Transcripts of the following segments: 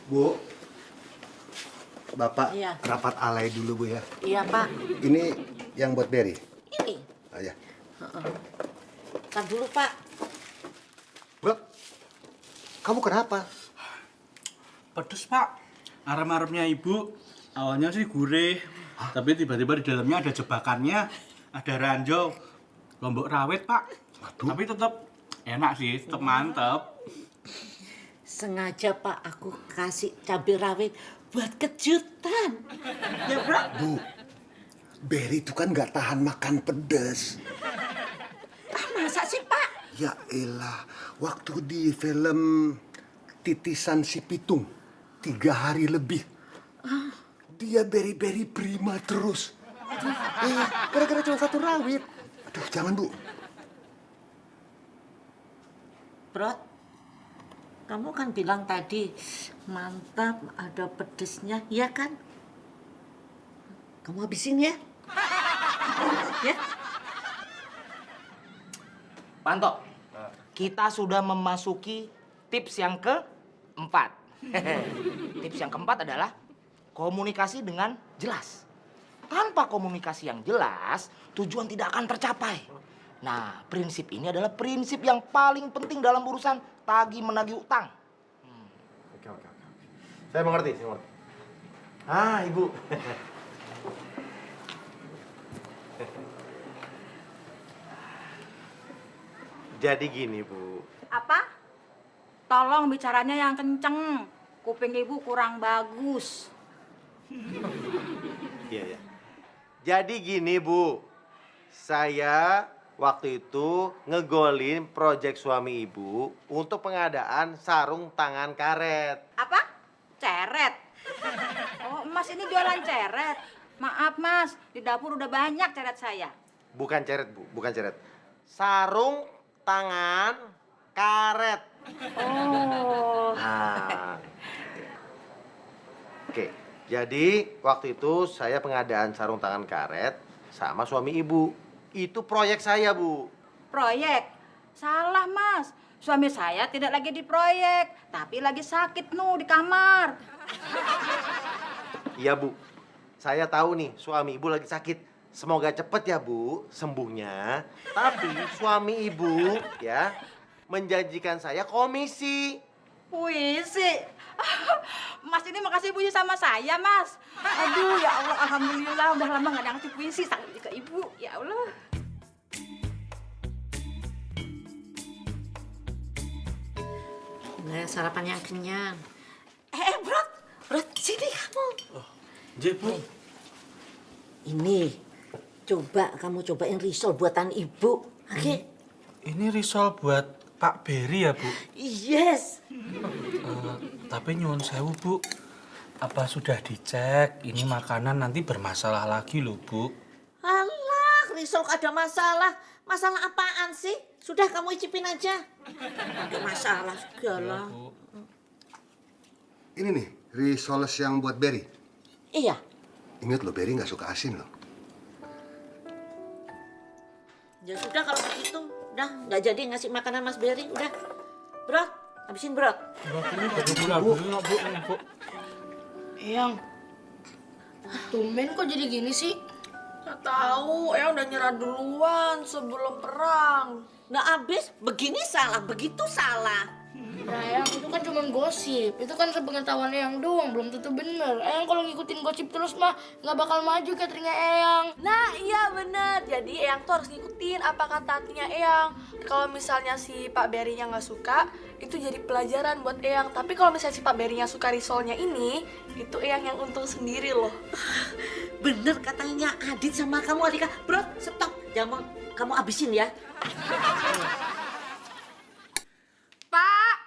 Bu, Bapak Iya. rapat alay dulu, Bu ya. Iya, Pak. Ini yang buat Berry. Ini. Oh ya. Ntar dulu, Pak. Bro, kamu kenapa? Pedes, Pak. Arem-aremnya Ibu awalnya sih gurih, tapi tiba-tiba di dalamnya ada jebakannya, ada ranjau, lombok rawit, Pak. Waduh. Tapi tetap enak sih, tetap mantep. Sengaja, Pak, aku kasih cabai rawit buat kejutan. Ya, Bro? Bu, Berry itu kan nggak tahan makan pedas. Masa sih, Pak? Ya elah, waktu di film Titisan si Pitung, 3 hari lebih. Dia Berry prima terus. Gara-gara cuma 1 rawit. Aduh, jangan, Bu. Bro, kamu kan bilang tadi mantap, ada pedesnya, ya kan? Kamu habisin ya? Ya? Panto, kita sudah memasuki tips yang keempat. Tips yang keempat adalah komunikasi dengan jelas. Tanpa komunikasi yang jelas, tujuan tidak akan tercapai. Nah, prinsip ini adalah prinsip yang paling penting dalam urusan tagih menagih utang. Oke. Saya mengerti. Ah, Ibu. Jadi gini, Bu. Apa? Tolong bicaranya yang kenceng. Kuping ibu kurang bagus. Iya. Jadi gini, Bu. Saya waktu itu ngegolin proyek suami Ibu untuk pengadaan sarung tangan karet. Apa? Ceret. Oh, Mas ini jualan ceret. Maaf, Mas. Di dapur udah banyak ceret saya. Bukan ceret, Bu. Bukan ceret. Sarung tangan karet. Oh. Nah. Oke, jadi waktu itu saya pengadaan sarung tangan karet sama suami Ibu. Itu proyek saya, Bu. Proyek? Salah, Mas. Suami saya tidak lagi di proyek, tapi lagi sakit di kamar. Iya, Bu. Saya tahu nih, suami Ibu lagi sakit. Semoga cepet ya, Bu, sembuhnya. Tapi suami Ibu ya menjanjikan saya komisi. Puisi. Mas ini makasih puisi sama saya, Mas. Aduh, ya Allah, alhamdulillah udah lama gak ngasih puisi sampai ke ibu. Ya Allah. Nah, sarapan yang kenyang. Bro, sini kamu. Jep, Bu. Ini, kamu cobain risol buatan ibu. Oke? Ini risol buat Pak Berry ya, Bu? Yes. Tapi nyuwun sewu, Bu. Apa sudah dicek? Ini makanan nanti bermasalah lagi loh, Bu. Alah, risol ada masalah. Masalah apaan sih? Sudah kamu icipin aja. Ada masalah segala. Bu. Ini nih, risoles yang buat Berry. Iya. Ingat loh, Berry nggak suka asin loh. Ya sudah kalau begitu, udah nggak jadi ngasih makanan Mas Berry, udah. Bro, habisin bro. Ini gula dulu nggak, Bu? Eyang, tumben kok jadi gini sih? Gak tahu, Eyang udah nyerah duluan sebelum perang. Nggak habis, begini salah, begitu salah. Nah, Eyang, itu kan cuma gosip. Itu kan sepengetahuan Eyang doang, belum tentu bener. Eyang kalau ngikutin gosip terus mah nggak bakal maju cateringnya Eyang. Nah iya bener, jadi Eyang tuh harus ngikutin apa kata hatinya Eyang. Kalau misalnya si Pak Berry-nya nggak suka, itu jadi pelajaran buat Eyang. Tapi kalau misalnya si Pak Berry-nya suka risolnya ini, itu Eyang yang untung sendiri loh. Bener katanya Adit sama kamu Alika. Bro, stop. Jangan kamu habisin ya. Pak!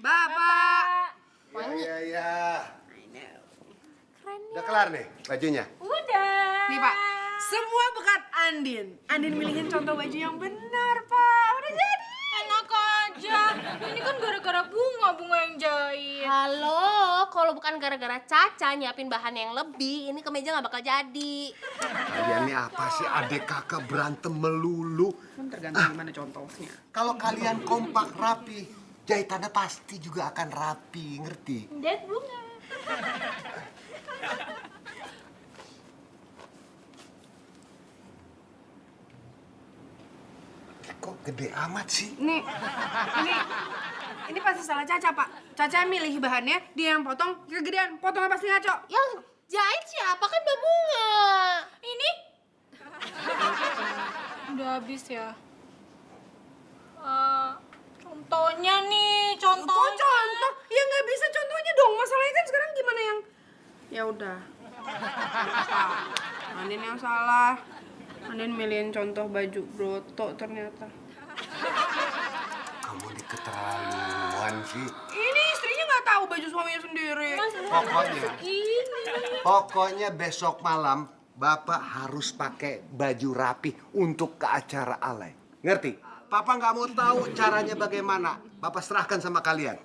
Bapak! Ya. Udah kelar nih bajunya? Udah! Nih Pak, semua berkat Andin. Andin milihin contoh baju yang benar Pak. Udah jadi. Enak aja, ini kan gara-gara bunga yang jahit. Halo, kalau bukan gara-gara Caca nyiapin bahan yang lebih, ini kemeja nggak bakal jadi. Kalian ini apa sih, adik kakak berantem melulu? Tergantung gimana contohnya. Kalau kalian kompak rapi, jahitannya pasti juga akan rapi, ngerti? Dad bunga. Kok gede amat sih? Ini pasti salah Caca, Pak. Caca milih bahannya, dia yang potong, kegedean. Potongnya pasti ngaco. Yang jahit siapa kan Mbak Bunga? Ini udah habis ya. Contohnya nih, Kok contoh? Ya nggak bisa contohnya dong. Masalahnya kan sekarang gimana yang... Ya udah. Andin yang salah. Andin milihin contoh baju broto ternyata. Kamu ini keterlaluan sih. Ini istrinya nggak tahu baju suaminya sendiri. Pokoknya besok malam Bapak harus pakai baju rapi untuk ke acara alay. Ngerti? Papa nggak mau tahu caranya bagaimana. Bapak serahkan sama kalian.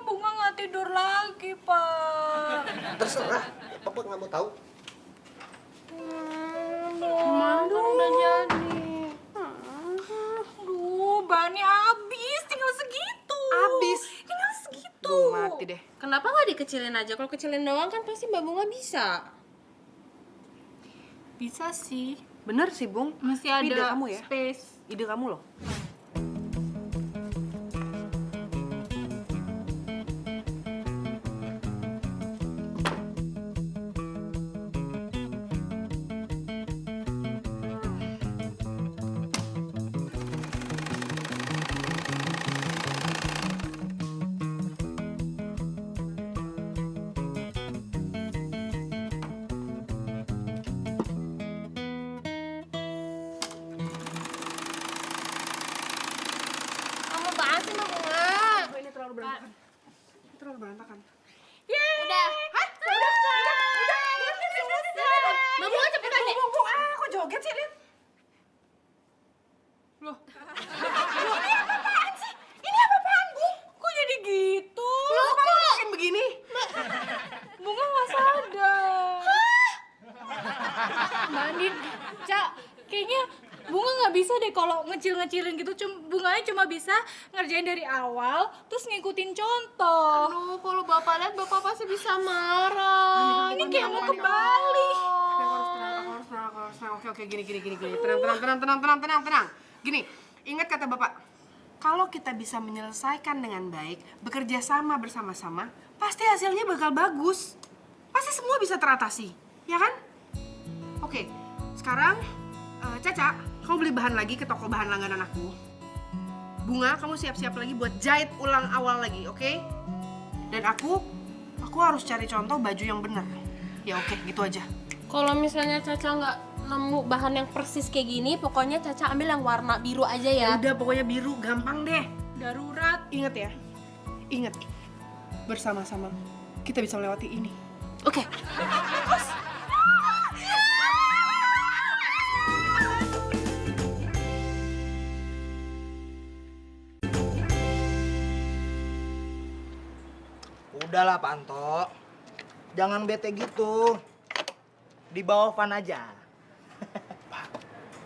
Bunga nggak tidur lagi, Pak. Terserah. Papa nggak mau tahu. Udah jadi. Aduh, bahannya habis, tinggal segitu. Habis? Tinggal segitu. Duh, mati deh. Kenapa nggak dikecilin aja? Kalau kecilin doang kan pasti Mbak Bunga bisa. Bisa sih. Bener sih, Bung. Masih Tapi ide ada kamu ya? space. Ide kamu loh. Kamu banget sih Mbak Bunga. Ini terlalu berantakan. Terlalu berantakan. Udah. Hah? Udah. Mbak Bunga cepetan deh. Bung, kok joget sih, Din? Loh, ini apa-apaan sih? Ini apa-apaan, Bung? Kok jadi gitu? Loh, kok makin begini? Bunga nggak sadar. Mbak Andin, Cak, kayaknya Bunga nggak bisa deh kalau ngecil-ngecilin gitu. Bunganya cuma bisa ngerjain dari awal, terus ngikutin contoh. Aduh, kalau Bapak lihat Bapak pasti bisa marah. Ini kayak mau kebalik. Aku harus tenang. Oke, gini. Tenang. Gini, ingat kata Bapak. Kalau kita bisa menyelesaikan dengan baik, bekerja sama bersama-sama, pasti hasilnya bakal bagus. Pasti semua bisa teratasi, ya kan? Oke, sekarang Caca, kamu beli bahan lagi ke toko bahan langganan aku. Bunga, kamu siap-siap lagi buat jahit ulang awal lagi, oke? Dan aku harus cari contoh baju yang benar. Ya oke, gitu aja. Kalau misalnya Caca nggak nemu bahan yang persis kayak gini, pokoknya Caca ambil yang warna biru aja ya. Udah, pokoknya biru, gampang deh. Darurat. Ingat ya, ingat. Bersama-sama, kita bisa melewati ini. Oke. Udahlah Pak Anto, jangan bete gitu. Di bawah Van aja.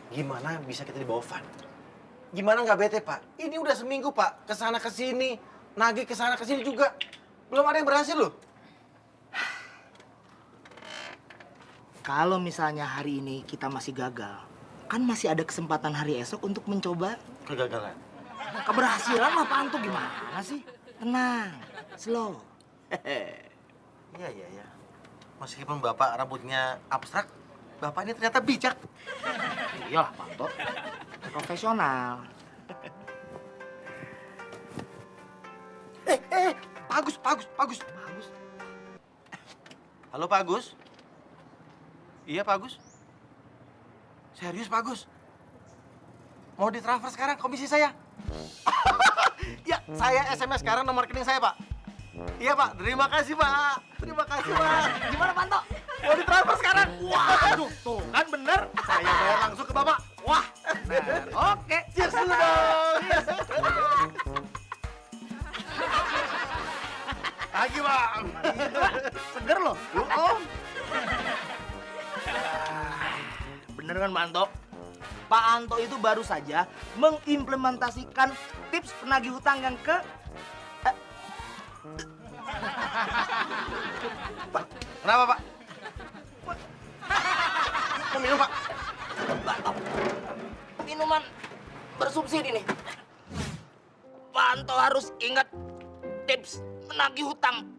Gimana bisa kita dibawa Van? Gimana nggak bete, Pak? Ini udah seminggu, Pak. Kesana kesini, nagih kesana kesini juga. Belum ada yang berhasil loh. Kalau misalnya hari ini kita masih gagal, kan masih ada kesempatan hari esok untuk mencoba Kegagalan. keberhasilan lah Pak Anto. Gimana sih? Tenang, slow. Iya. Meskipun Bapak rambutnya abstrak, Bapak ini ternyata bijak. Iyalah Pak Anto, profesional. Pak Agus. Halo Pak Agus. Iya Pak Agus. Serius Pak Agus. Mau ditransfer sekarang komisi saya? Ya, saya SMS sekarang nomor rekening saya, Pak. Iya, Pak. Terima kasih, Pak. Gimana, Pak Anto? Mau ditransfer sekarang? Waduh, tuh kan bener. Saya bayar langsung ke Bapak. Wah, bener. Oke, cheers dulu dong. Lagi, Bang. Seger loh. Bener kan Pak Anto? Pak Anto itu baru saja mengimplementasikan tips penagih hutang yang ke... Pak, kenapa Pak? Mau minum Pak? Minuman bersubsidi nih. Pak Anto harus ingat tips menagih hutang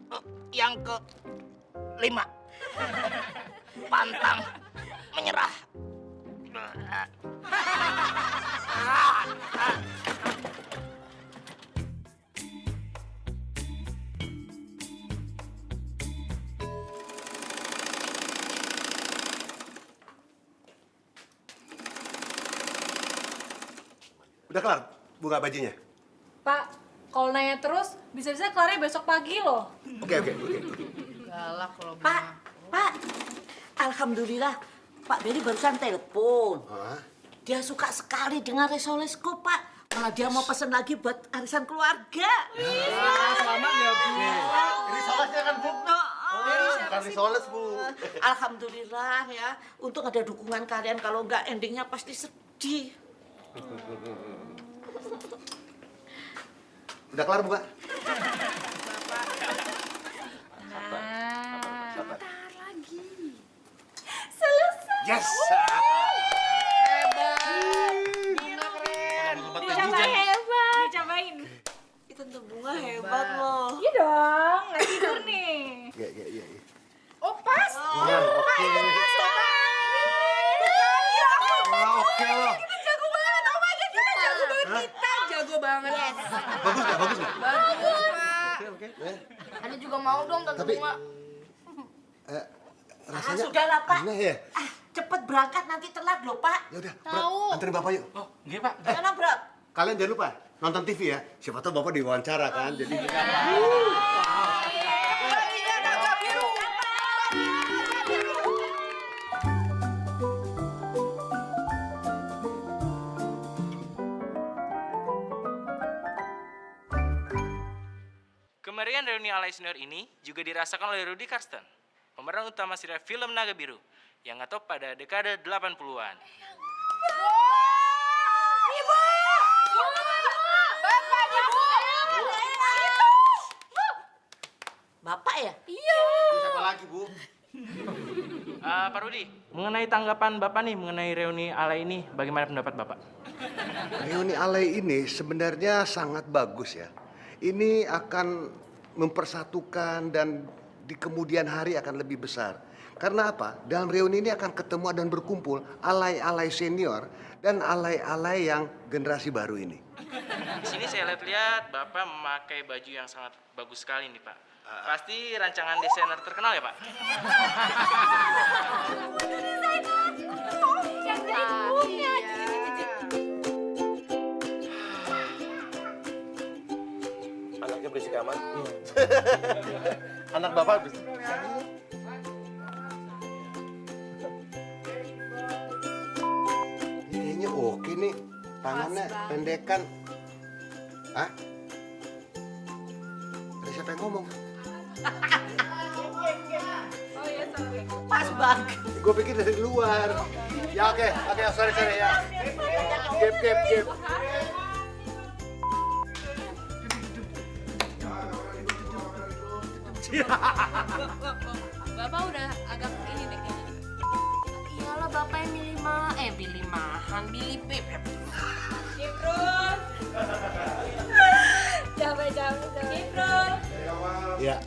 yang ke-5. Pantang menyerah. Udah kelar buka bajunya? Pak, kalau nanya terus, bisa-bisa kelarnya besok pagi loh. Oke. Galak kalau Pak, alhamdulillah Pak Beri barusan telepon. Hah? Dia suka sekali dengan risolesku, Pak. Malah dia mau pesen lagi buat arisan keluarga. Selamat ya, Bu. Risolesnya kan, Bu? Bukan risoles, Bu. Alhamdulillah ya. Untung ada dukungan kalian. Kalau enggak endingnya pasti sedih. Udah kelar buka? Yes. Dicobain. Itu tante bunga hebat loh. Iya dong, nggak tidur nih. Iya. Oh, pas. Oke. Oke loh. Jago banget. Oh my God, kita jago banget. Kita jago banget. Yes. Bagus nggak? Bagus, Pak. Oke. Ana juga mau dong Tante Tapi- Bunga. Rasanya Sudahlah, Pak. aneh ya? Cepet berangkat nanti telat loh, Pak. Ya udah, Tahu. anterin Bapak yuk. Oh, nggih, Pak. Sana, Bro. Kalian jangan lupa nonton TV ya. Siapa tahu Bapak diwawancara kan. Jadi Kemeriahan reuni Alay Senior ini juga dirasakan oleh Rudy Karsten, pemeran utama serial film Naga Biru yang ngetop pada dekade 80-an. Bapak ya? Siapa lagi, Bu? Pak Rudy, mengenai tanggapan Bapak nih mengenai reuni Alay ini, bagaimana pendapat Bapak? reuni Alay ini sebenarnya sangat bagus ya. Ini akan mempersatukan dan di kemudian hari akan lebih besar. Karena apa? Dalam reuni ini akan ketemu dan berkumpul alay-alay senior dan alay-alay yang generasi baru ini. Di sini saya lihat Bapak memakai baju yang sangat bagus sekali nih, Pak. Pasti rancangan desainer terkenal ya, Pak? Anaknya berisik amat. Anak Bapak berisik. Ini kayaknya oke nih. Tangannya pendekan. Hah? Ada siapa yang ngomong? Pas banget. Gue pikir dari luar. Ya oke, sorry ya. Gap. Bapak udah agak ini deh kayaknya. Iyalah Bapak yang milih mahan, milih bebek. Ciprul. Capek. Ciprul. Ya,